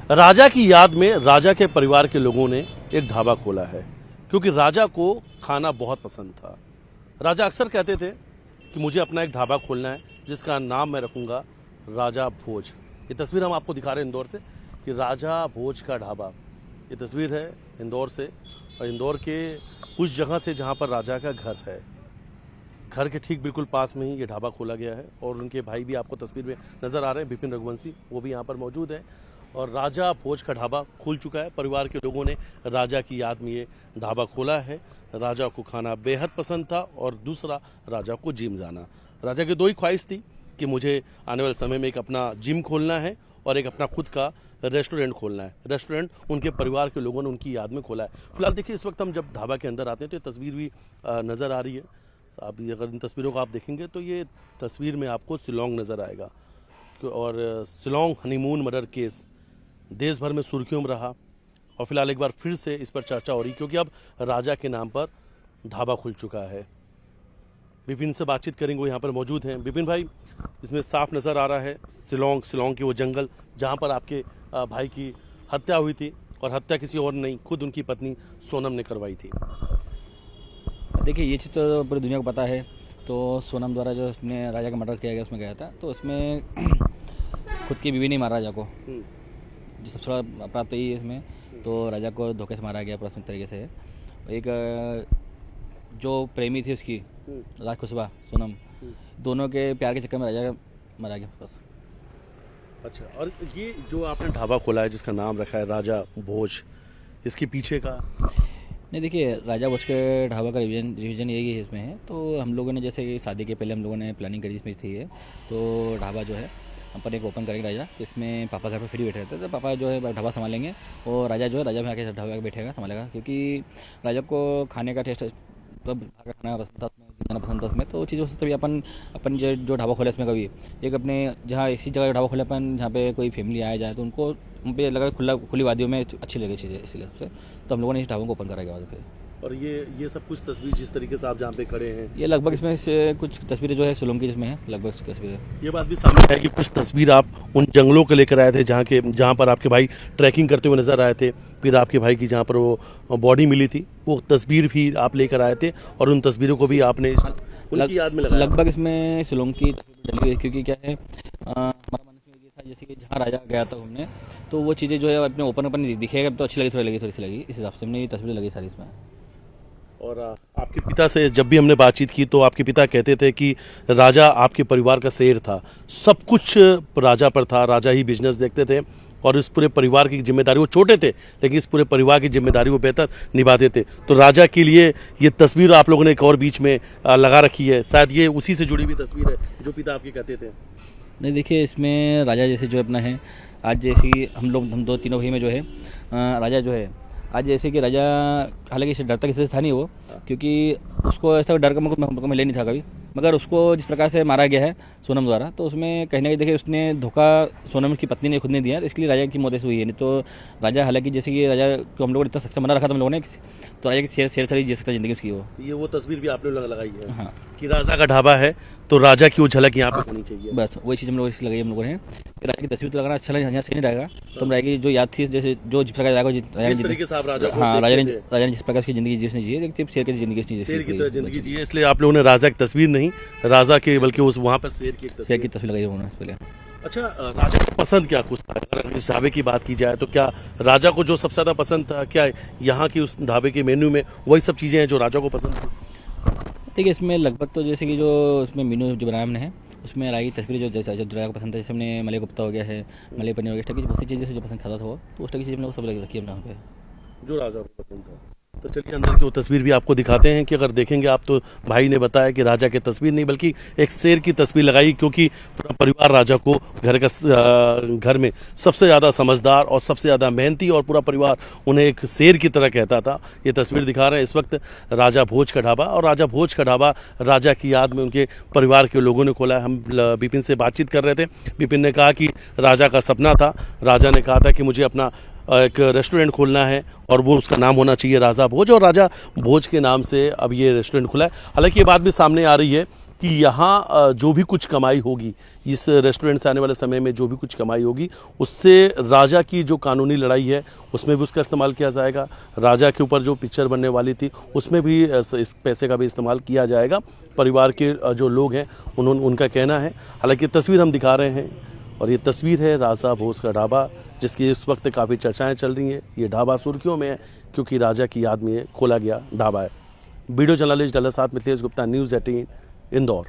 राजा की याद में राजा के परिवार के लोगों ने एक ढाबा खोला है, क्योंकि राजा को खाना बहुत पसंद था। राजा अक्सर कहते थे कि मुझे अपना एक ढाबा खोलना है जिसका नाम मैं रखूंगा राजा भोज। ये तस्वीर हम आपको दिखा रहे हैं इंदौर से कि राजा भोज का ढाबा। ये तस्वीर है इंदौर से, और इंदौर के उस जगह से जहाँ पर राजा का घर है। घर के ठीक बिल्कुल पास में ही ये ढाबा खोला गया है, और उनके भाई भी आपको तस्वीर में नजर आ रहे हैं, विपिन रघुवंशी, वो भी यहाँ पर मौजूद हैं। और राजा भोज का ढाबा खुल चुका है। परिवार के लोगों ने राजा की याद में ये ढाबा खोला है। राजा को खाना बेहद पसंद था, और दूसरा राजा को जिम जाना। राजा की दो ही ख्वाहिश थी कि मुझे आने वाले समय में एक अपना जिम खोलना है और एक अपना खुद का रेस्टोरेंट खोलना है। रेस्टोरेंट उनके परिवार के लोगों ने उनकी याद में खोला है। फिलहाल देखिए, इस वक्त हम जब ढाबा के अंदर आते हैं तो ये तस्वीर भी नज़र आ रही है। आप अगर इन तस्वीरों को आप देखेंगे तो ये तस्वीर में आपको शिलोंग नज़र आएगा, और शिलोंग हनीमून मर्डर केस देश भर में सुर्खियों में रहा, और फिलहाल एक बार फिर से इस पर चर्चा हो रही, क्योंकि अब राजा के नाम पर ढाबा खुल चुका है। विपिन से बातचीत करेंगे, वो यहाँ पर मौजूद हैं। विपिन भाई, इसमें साफ नज़र आ रहा है शिलोंग के वो जंगल जहाँ पर आपके भाई की हत्या हुई थी, और हत्या किसी और नहीं, खुद उनकी पत्नी सोनम ने करवाई थी। देखिए, ये चीज़ तो पूरी दुनिया को पता है। तो सोनम द्वारा जो उसने राजा का मर्डर किया गया, उसमें गया था, तो उसमें खुद की बीवी ने मारा राजा को। जो सबसे बड़ा अपराध तो यही है इसमें। तो राजा को धोखे से मारा गया पूरा तरीके से। एक जो प्रेमी थी उसकी, राज खुशबा, सोनम, दोनों के प्यार के चक्कर में राजा मारा गया बस। अच्छा, और ये जो आपने ढाबा खोला है जिसका नाम रखा है राजा भोज, इसके पीछे का? नहीं, देखिए, राजा भोज के ढाबा का रिवीजन यही है इसमें है। तो हम लोगों ने जैसे शादी के पहले हम लोगों ने प्लानिंग करी इसमें थी है। तो ढाबा जो है अपन एक ओपन करेंगे राजा, जिसमें पापा घर पे फ्री बैठे रहते हैं, तो पापा जो है ढाबा संभालेंगे, और राजा जो है राजा में आके ढाबा बैठेगा, संभालेगा। क्योंकि राजा को खाने का टेस्ट तो खाना पसंद था, उसमें पसंद था उसमें, तो वो चीज़ तभी अपन जो ढाबा खोले इसमें कभी एक अपने जहाँ ऐसी जगह ढाबा खोले अपन जहाँ पे कोई फैमिली आया जाए तो उनको उन पर लगा खुली वादियों में अच्छी लगी चीज़ें, इसलिए तो हम लोगों ने इस ढाबा को ओपन करा गया वहाँ पे। और ये सब कुछ तस्वीर जिस तरीके से आप जहाँ पे खड़े हैं, ये लगभग इसमें से कुछ तस्वीरें जो है शिलोंग की जिसमें है, लगभग तस्वीरें। ये बात भी सामने है कि कुछ तस्वीर आप उन जंगलों को लेकर आए थे जहाँ पर आपके भाई ट्रैकिंग करते हुए नजर आए थे। फिर आपके भाई की जहाँ पर वो बॉडी मिली थी, वो तस्वीर भी आप लेकर आए थे, और उन तस्वीरों को भी आपने उनकी याद में लगाया। लगभग इसमें शिलोंग की तस्वीर डली हुई है, क्योंकि क्या है, हमारा मन में ये था जैसे कि जहाँ राजा गया था घूमने, तो वो चीज़ें जो है अपने ओपन दिखेगा तो अच्छी लगी, थोड़ी सी लगी, इस हिसाब से हमने ये तस्वीरें लगी सारी इसमें। और आपके पिता से जब भी हमने बातचीत की तो आपके पिता कहते थे कि राजा आपके परिवार का शेर था, सब कुछ राजा पर था, राजा ही बिजनेस देखते थे, और इस पूरे परिवार की जिम्मेदारी, वो छोटे थे लेकिन इस पूरे परिवार की जिम्मेदारी वो बेहतर निभाते थे। तो राजा के लिए ये तस्वीर आप लोगों ने एक और बीच में लगा रखी है, शायद ये उसी से जुड़ी हुई तस्वीर है जो पिता आपके कहते थे। नहीं, देखिए, इसमें राजा जैसे जो अपना है, आज जैसी हम दो तीनों भाई में जो है राजा जो है आज जैसे कि राजा, हालांकि डरता किसी से था नहीं वो, क्योंकि उसको ऐसा डर का मौका मिले नहीं था कभी, मगर उसको जिस प्रकार से मारा गया है सोनम द्वारा, तो उसमें कहीं ना कहीं देखिए उसने धोखा सोनम की पत्नी ने खुद ने दिया, इसलिए राजा की मौत ऐसी हुई है। नहीं तो राजा, हालांकि जैसे कि राजा को हम लोगों ने इतना सख्त बना रखा था हम लोगों ने, तो राजा की शेर थरी जी सकता जिंदगी उसकी वो तस्वीर भी आपने लगाई है। हाँ, कि राजा का ढाबा है तो राजा की वो झलक यहाँ पे होनी चाहिए। बस वही चीज़ हम लोग लगाई हम लोगों ने कि राजा की तस्वीर तो लगाना अच्छा यहाँ सही नहीं रहेगा, तो हम राजा की जो याद थी, जैसे जो जिस प्रकार राजा ने जिस प्रकार की जिंदगी जिसने जी है, शेर की जिंदगी जिंदगी जी है, इसलिए आप लोगों ने राजा की तस्वीर नहीं, राजा के बल्कि उस वहाँ पर शेर की तस्वीर लगाई उन्होंने पहले। अच्छा, राजा को पसंद क्या कुछ था? अगर इस ढाबे की बात की जाए तो क्या राजा को जो सबसे ज्यादा पसंद था, क्या यहाँ की उस ढाबे के मेन्यू में वही सब चीजें हैं जो राजा को पसंद थी? देखिए, इसमें लगभग तो जैसे कि जो उसमें मेन्यू जो बनाया हमने है, उसमें राय की तस्वीर जो राजा को पसंद था, जैसे हमने मलाई कोफ्ता हो गया है, मलाई पनीर हो गया, इस टाइप की बहुत सी चीज़ें जो पसंद खाता था वो, तो उस टाइप की चीज़ हमने सब लगी रखी है यहाँ पे जो राजा को पसंद था। तो चलिए अंदर की वो तस्वीर भी आपको दिखाते हैं कि अगर देखेंगे आप तो भाई ने बताया कि राजा की तस्वीर नहीं बल्कि एक शेर की तस्वीर लगाई, क्योंकि पूरा परिवार राजा को घर में सबसे ज़्यादा समझदार और सबसे ज़्यादा मेहनती, और पूरा परिवार उन्हें एक शेर की तरह कहता था। ये तस्वीर दिखा रहे हैं इस वक्त राजा भोज का ढाबा, और राजा भोज का ढाबा राजा की याद में उनके परिवार के लोगों ने खोला है। हम विपिन से बातचीत कर रहे थे, विपिन ने कहा कि राजा का सपना था, राजा ने कहा था कि मुझे अपना एक रेस्टोरेंट खोलना है और वो उसका नाम होना चाहिए राजा भोज, और राजा भोज के नाम से अब ये रेस्टोरेंट खुला है। हालांकि ये बात भी सामने आ रही है कि यहाँ जो भी कुछ कमाई होगी, इस रेस्टोरेंट से आने वाले समय में जो भी कुछ कमाई होगी, उससे राजा की जो कानूनी लड़ाई है उसमें भी उसका इस्तेमाल किया जाएगा। राजा के ऊपर जो पिक्चर बनने वाली थी उसमें भी इस पैसे का भी इस्तेमाल किया जाएगा। परिवार के जो लोग हैं उनका कहना है। हालांकि तस्वीर हम दिखा रहे हैं और ये तस्वीर है राजा भोज का ढाबा, जिसकी इस वक्त काफ़ी चर्चाएँ चल रही हैं। ये ढाबा सुर्खियों में है क्योंकि राजा की याद में खोला गया ढाबा है। वीडियो जर्नलिस्ट डल्ला साथ मिथिलेश गुप्ता, न्यूज़ 18 इंदौर।